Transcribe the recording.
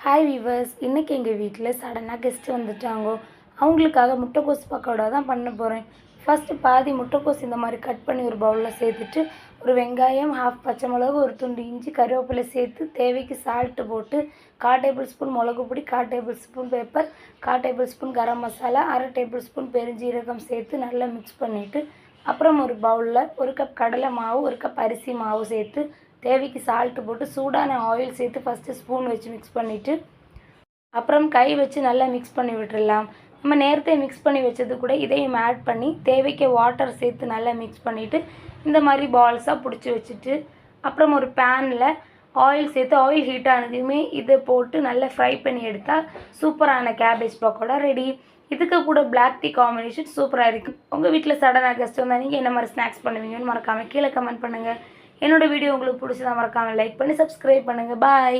Hi viewers, இன்றைக்கி எங்கள் வீட்டில் சடனாக கெஸ்ட்டு வந்துட்டாங்கோ. அவங்களுக்காக முட்டைக்கோஸ் பக்கோடா தான் பண்ண போகிறேன். ஃபஸ்ட்டு பாதி முட்டைக்கோஸ் இந்த மாதிரி கட் பண்ணி ஒரு பவுலில் சேர்த்துட்டு, ஒரு வெங்காயம், ஹாஃப் பச்சை மிளகு, ஒரு துண்டு இஞ்சி, கருவேப்பிலை சேர்த்து தேவைக்கு சால்ட்டு போட்டு 1/4 டேபிள் ஸ்பூன் மிளகு பொடி, 1/4 tablespoon pepper, 1/4 tablespoon garam masala, 1/2 tablespoon பெருஞ்சீரகம் சேர்த்து நல்லா மிக்ஸ் பண்ணிவிட்டு, அப்புறம் ஒரு பவுலில் 1 கப் கடலை மாவு, 1 கப் அரிசி மாவு சேர்த்து தேவைக்கு சால்ட்டு போட்டு சூடான ஆயில் சேர்த்து ஃபஸ்ட்டு ஸ்பூன் வச்சு மிக்ஸ் பண்ணிவிட்டு, அப்புறம் கை வச்சு நல்லா மிக்ஸ் பண்ணி விட்டுடலாம். நம்ம நேரத்தை மிக்ஸ் பண்ணி வச்சது கூட இதையும் ஆட் பண்ணி தேவைக்கு வாட்டர் சேர்த்து நல்லா மிக்ஸ் பண்ணிவிட்டு இந்த மாதிரி பால்ஸாக பிடிச்சி வச்சுட்டு, அப்புறம் ஒரு பேனில் ஆயில் சேர்த்து ஆயில் ஹீட் ஆனதுமே இதை போட்டு நல்லா ஃப்ரை பண்ணி எடுத்தால் சூப்பரான கேபேஜ் பக்கோடா ரெடி. இதுக்கு கூட பிளாக் டீ காம்பினேஷன் சூப்பராக இருக்குது. உங்கள் வீட்டில் சடனாக கெஸ்ட் வந்தால் நீங்கள் என்ன மாதிரி ஸ்நாக்ஸ் பண்ணுவீங்கன்னு மறக்காமல் கீழே கமெண்ட் பண்ணுங்கள். என்னோடய வீடியோ உங்களுக்கு பிடிச்சதா மறக்காமல் லைக் பண்ணி சப்ஸ்கிரைப் பண்ணுங்கள். பாய்.